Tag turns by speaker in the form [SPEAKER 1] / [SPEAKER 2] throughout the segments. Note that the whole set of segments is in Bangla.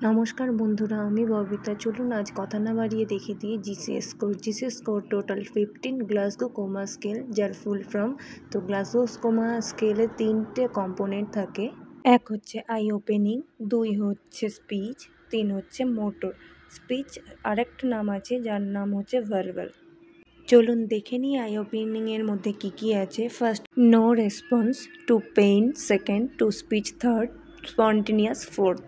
[SPEAKER 1] নমস্কার বন্ধুরা, আমি ববিতা। চলুন আজ কথা না বাড়িয়ে দেখে দিই GCS score. GCS score total 15 Glasgow coma scale, যার ফুল ফর্ম। তো গ্লাসগো কোমা স্কেলে 3টে কম্পোনেন্ট থাকে। এক হচ্ছে আই ওপেনিং, 2 হচ্ছে স্পিচ, 3 হচ্ছে মোটর। স্পিচ আরেকটা নাম আছে যার নাম হচ্ছে ভার্বাল। চলুন দেখে নিই আই ওপেনিংয়ের মধ্যে কী কী আছে। First, no response, to pain. Second, to speech. Third, spontaneous. Fourth.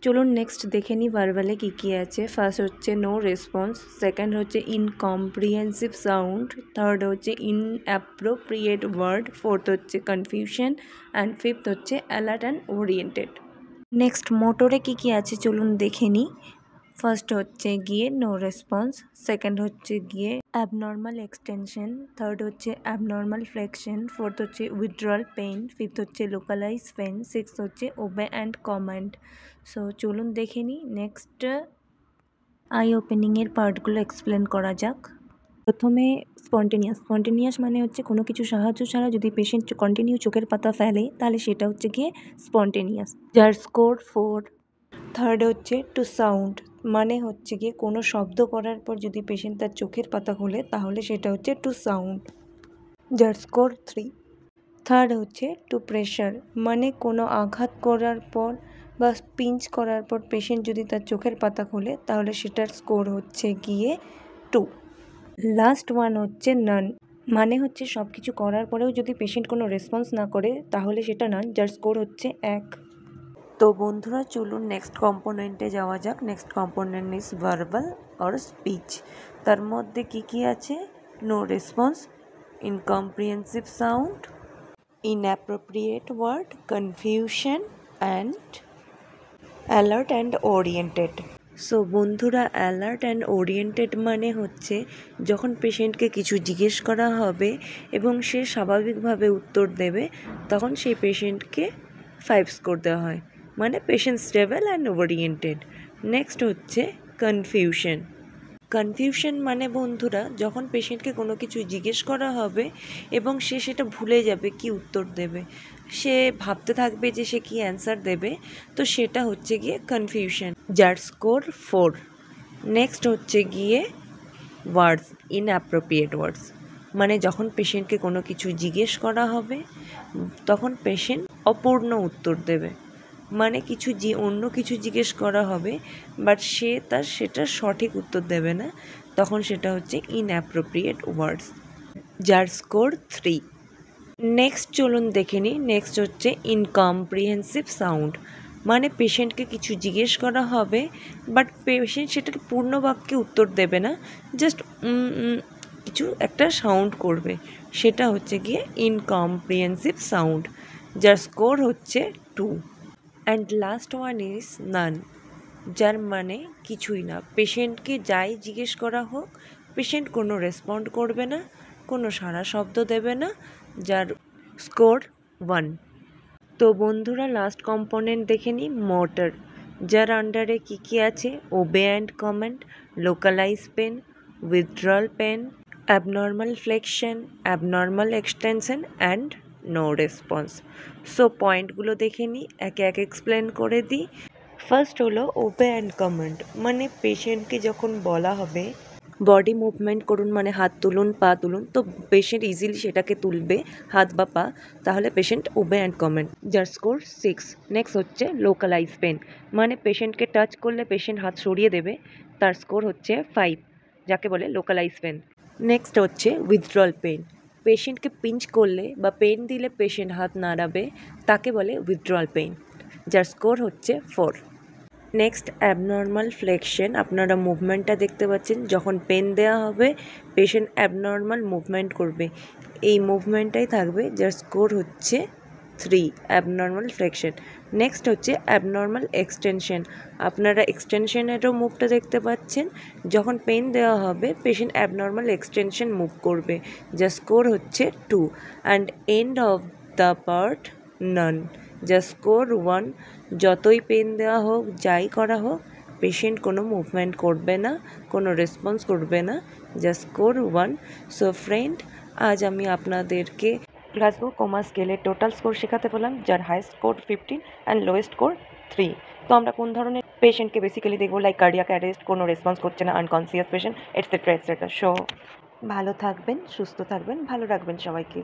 [SPEAKER 1] চলুন নেক্সট দেখে নিই ভার্বালে কী কী আছে। ফার্স্ট হচ্ছে নো রেসপন্স, সেকেন্ড হচ্ছে ইনকম্প্রিহেন্সিভ সাউন্ড, থার্ড হচ্ছে ইনঅ্যাপ্রোপ্রিয়েট ওয়ার্ড, ফোর্থ হচ্ছে কনফিউশন অ্যান্ড ফিফথ হচ্ছে অ্যালার্ট অ্যান্ড ওরিয়েন্টেড। নেক্সট মোটরে কী কী আছে চলুন দেখে নিই। ফার্স্ট হচ্ছে গিয়ে নো রেসপন্স, সেকেন্ড হচ্ছে গিয়ে অ্যাবনর্মাল এক্সটেনশন, থার্ড হচ্ছে অ্যাবনর্মাল ফ্লেকশন, ফোর্থ হচ্ছে উইথড্রল পেইন, ফিফথ হচ্ছে লোকালাইজ পেইন, সিক্সথ হচ্ছে ওবে অ্যান্ড কমান্ড। সো চলুন দেখে নিই। নেক্সট আই ওপেনিংয়ের পার্টগুলো এক্সপ্লেন করা যাক। প্রথমে স্পন্টেনিয়াস মানে হচ্ছে কোনো কিছু সাহায্য ছাড়া যদি পেশেন্ট কন্টিনিউ চোখের পাতা ফেলে তাহলে সেটা হচ্ছে গিয়ে স্পন্টেনিয়াস, যার স্কোর 4। থার্ড হচ্ছে টু সাউন্ড, মানে হচ্ছে গিয়ে কোনো শব্দ করার পর যদি পেশেন্ট তার চোখের পাতা খোলে তাহলে সেটা হচ্ছে টু সাউন্ড, যার স্কোর 3। থার্ড হচ্ছে টু প্রেশার, মানে কোনো আঘাত করার পর বা পিঞ্চ করার পর পেশেন্ট যদি তার চোখের পাতা খোলে তাহলে সেটার স্কোর হচ্ছে গিয়ে 2। লাস্ট ওয়ান হচ্ছে নান, মানে হচ্ছে সব কিছু করার পরেও যদি পেশেন্ট কোনো রেসপন্স না করে তাহলে সেটা নান, যার স্কোর হচ্ছে 1। তো বন্ধুরা চলুন নেক্সট কম্পোনেন্টে যাওয়া যাক। Next component is verbal or speech. তার মধ্যে কী কী আছে? No response, incomprehensive sound, inappropriate word, confusion and alert and oriented. So বন্ধুরা, অ্যালার্ট অ্যান্ড ওরিয়েন্টেড মানে হচ্ছে যখন পেশেন্টকে কিছু জিজ্ঞেস করা হবে এবং সে স্বাভাবিকভাবে উত্তর দেবে তখন সেই পেশেন্টকে 5 স্কোর দেওয়া হয়, মানে patient stable and oriented. Next হচ্ছে কনফিউশন মানে বন্ধুরা যখন পেশেন্টকে কোনো কিছু জিজ্ঞেস করা হবে এবং সে সেটা ভুলে যাবে কি উত্তর দেবে, সে ভাবতে থাকবে যে সে কি অ্যান্সার দেবে, তো সেটা হচ্ছে গিয়ে কনফিউশন, যার স্কোর 4। নেক্সট হচ্ছে গিয়ে ওয়ার্ডস, ইনঅ্যাপ্রোপ্রিয়েট ওয়ার্ডস, মানে যখন পেশেন্টকে কোনো কিছু জিজ্ঞেস করা হবে তখন পেশেন্ট অপূর্ণ উত্তর দেবে, মানে অন্য কিছু জিজ্ঞেস করা হবে বাট সে সেটার সঠিক উত্তর দেবে না, তখন সেটা হচ্ছে ইনঅ্যাপ্রোপ্রিয়েট ওয়ার্ডস, যার স্কোর 3। নেক্সট চলুন দেখে নিই। নেক্সট হচ্ছে ইনকম্প্রিহেন্সিভ সাউন্ড, মানে পেশেন্টকে কিছু জিজ্ঞেস করা হবে বাট পেশেন্ট সেটাকে পূর্ণ বাক্যে উত্তর দেবে না, জাস্ট কিছু একটা সাউন্ড করবে, সেটা হচ্ছে গিয়ে ইনকম্প্রিহেন্সিভ সাউন্ড, যার স্কোর হচ্ছে 2। And last one is none, যার মানে কিছুই না, পেশেন্টকে যাই জিজ্ঞেস করা হোক পেশেন্ট কোনো রেসপন্ড করবে না, কোনো সাড়া শব্দ দেবে না, যার স্কোর 1। তো বন্ধুরা লাস্ট কম্পোনেন্ট দেখে নিই, মোটর, যার আন্ডারে কী কী আছে? Obey and command, localize pain, withdrawal pain, abnormal flexion, abnormal extension and no response. So পয়েন্টগুলো দেখে নিই, একে একে এক্সপ্লেন করে দিই। ফার্স্ট হলো ওবে অ্যান্ড কমান্ড, মানে পেশেন্টকে যখন বলা হবে বডি মুভমেন্ট করুন, মানে হাত তুলুন, পা তুলুন, তো পেশেন্ট ইজিলি সেটাকে তুলবে, হাত বা পা, তাহলে পেশেন্ট ওবে অ্যান্ড কমান্ড, যার স্কোর 6। নেক্সট হচ্ছে লোকালাইজ পেন, মানে পেশেন্টকে টাচ করলে পেশেন্ট হাত সরিয়ে দেবে, তার স্কোর হচ্ছে 5, যাকে বলে লোকালাইজ পেন। নেক্সট হচ্ছে উইথড্রল পেন, পেশেন্টকে পিঞ্চ করলে বা পেন দিলে পেশেন্ট হাত নাড়াবে, তাকে বলে উইথড্রল পেন, যার স্কোর হচ্ছে 4। নেক্সট অ্যাবনর্মাল ফ্লেকশন, আপনারা মুভমেন্টটা দেখতে পাচ্ছেন, যখন পেন দেওয়া হবে পেশেন্ট অ্যাবনর্মাল মুভমেন্ট করবে, এই মুভমেন্টটাই থাকবে, যার স্কোর হচ্ছে 3, অ্যাবনর্মাল ফ্লেকশন। নেক্সট হচ্ছে অ্যাবনর্মাল এক্সটেনশন, আপনারা এক্সটেনশনেরও মুভটা দেখতে পাচ্ছেন, যখন পেন দেওয়া হবে পেশেন্ট অ্যাবনর্মাল এক্সটেনশন মুভ করবে, যার স্কোর হচ্ছে 2। And end of the part none, যা স্কোর 1। যতই পেন দেওয়া হোক যাই করা হোক পেশেন্ট কোনো মুভমেন্ট করবে না, কোনো রেসপন্স করবে না, যা স্কোর 1। সো ফ্রেন্ড, আজ আমি আপনাদেরকে গ্লাসগো কোমা স্কেলের টোটাল স্কোর শেখাতে বললাম, যার highest score 15 and lowest score 3। তো আমরা কোন ধরনের পেশেন্টকে বেসিক্যালি দেখবো লাইক কার্ডিয়াক অ্যারেস্ট, কোনো রেসপন্স করছে না, unconscious patient, etcetera etcetera. So ভালো থাকবেন, সুস্থ থাকবেন, ভালো রাখবেন সবাইকে।